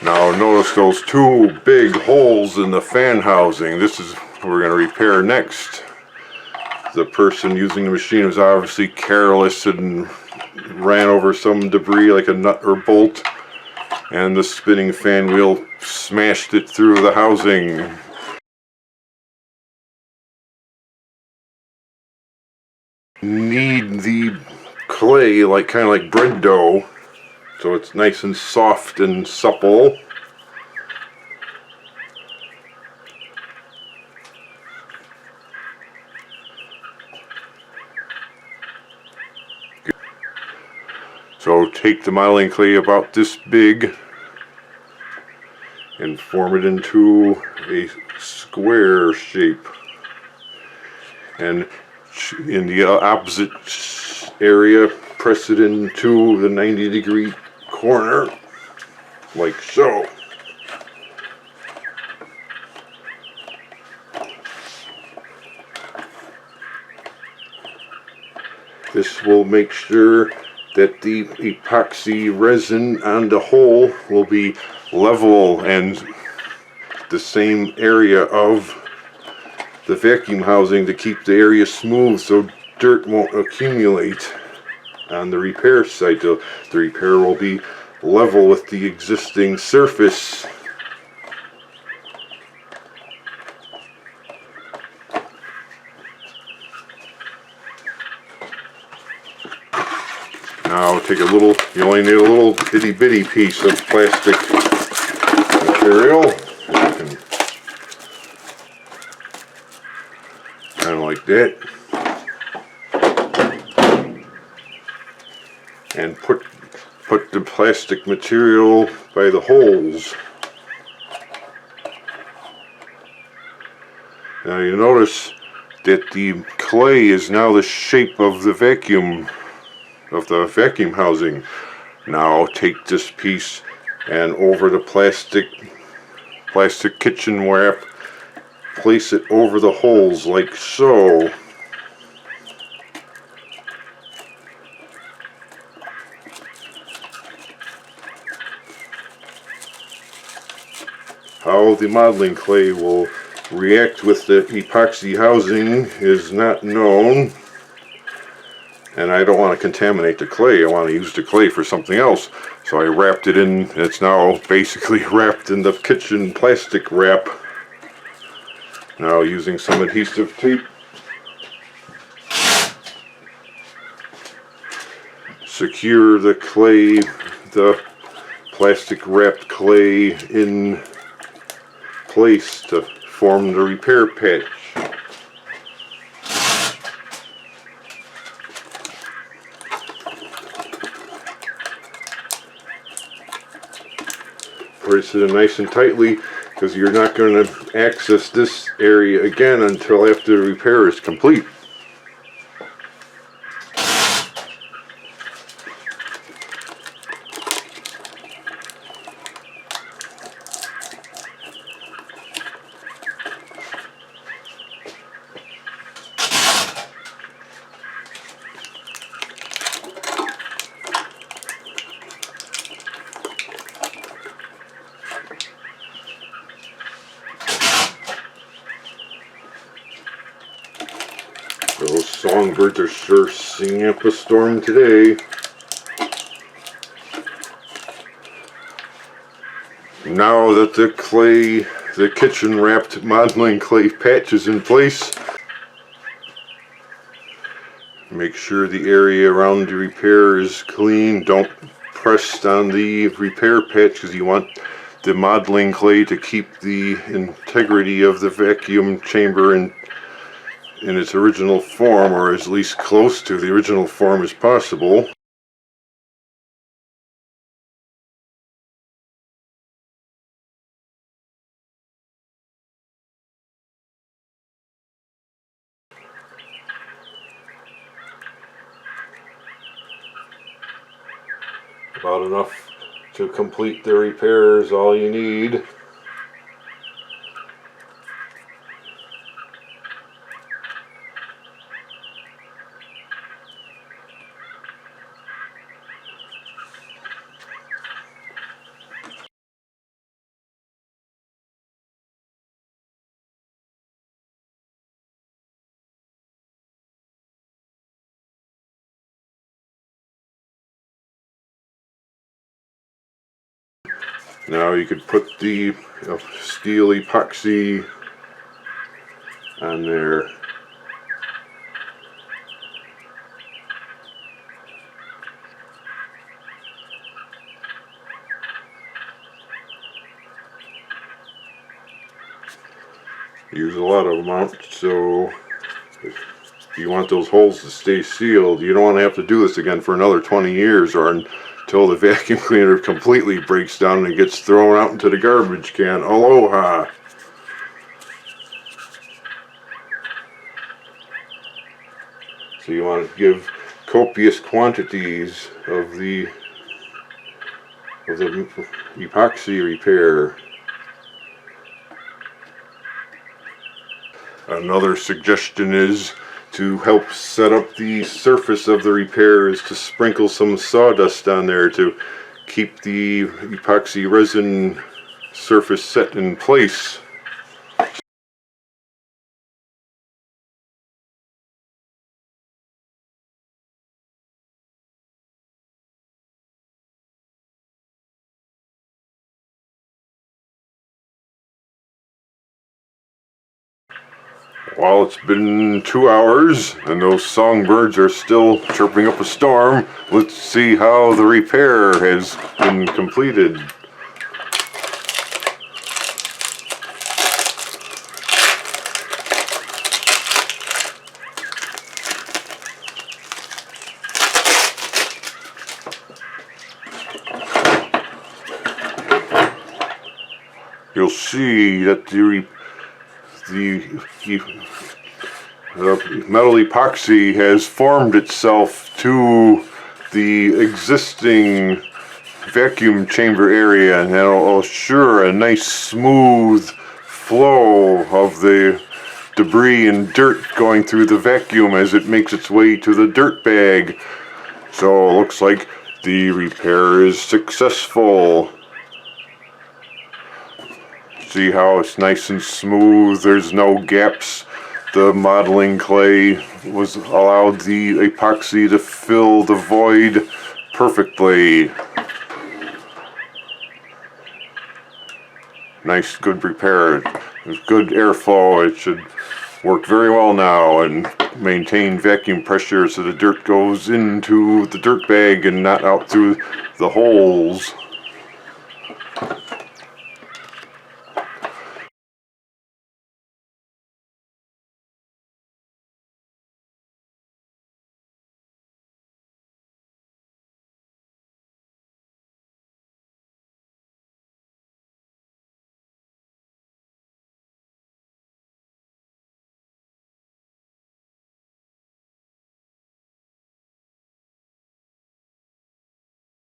Now notice those two big holes in the fan housing. This is what we're going to repair next. The person using the machine was obviously careless and ran over some debris like a nut or bolt, and the spinning fan wheel smashed it through the housing. Knead the clay kind of like bread dough, so it's nice and soft and supple. So take the modeling clay about this big and form it into a square shape. And in the opposite area, press it into the 90-degree corner, like so. This will make sure that the epoxy resin on the hole will be level and the same area of the vacuum housing to keep the area smooth so dirt won't accumulate on the repair site. The repair will be level with the existing surface. Now take a little, you only need a little itty bitty piece of plastic material. Kind of like that. And put the plastic material by the holes. Now you notice that the clay is now the shape of the vacuum housing. Now take this piece and over the plastic kitchen wrap, place it over the holes like so. How the modeling clay will react with the epoxy housing is not known. And I don't want to contaminate the clay. I want to use the clay for something else. So I wrapped it in. It's now basically wrapped in the kitchen plastic wrap. Now using some adhesive tape, secure the clay, the plastic wrapped clay in place to form the repair patch. Press it in nice and tightly because you're not going to access this area again until after the repair is complete. Those songbirds are sure singing up a storm today. Now that the kitchen wrapped modeling clay patch is in place, make sure the area around the repair is clean. Don't press on the repair patch because you want the modeling clay to keep the integrity of the vacuum chamber in its original form, or as least close to the original form as possible. About enough to complete the repair is all you need. Now you could put the steel epoxy on there. Use a lot of them out, so if you want those holes to stay sealed, you don't want to have to do this again for another 20 years or until the vacuum cleaner completely breaks down and gets thrown out into the garbage can. Aloha! So you want to give copious quantities of the epoxy repair. Another suggestion is to help set up the surface of the repair is to sprinkle some sawdust on there to keep the epoxy resin surface set in place. Well, it's been 2 hours and those songbirds are still chirping up a storm. Let's see how the repair has been completed. You'll see that the metal epoxy has formed itself to the existing vacuum chamber area, and it'll assure a nice smooth flow of the debris and dirt going through the vacuum as it makes its way to the dirt bag. So it looks like the repair is successful. See how it's nice and smooth, there's no gaps. The modeling clay was allowed the epoxy to fill the void perfectly. Nice, good repair. There's good airflow. It should work very well now and maintain vacuum pressure so the dirt goes into the dirt bag and not out through the holes.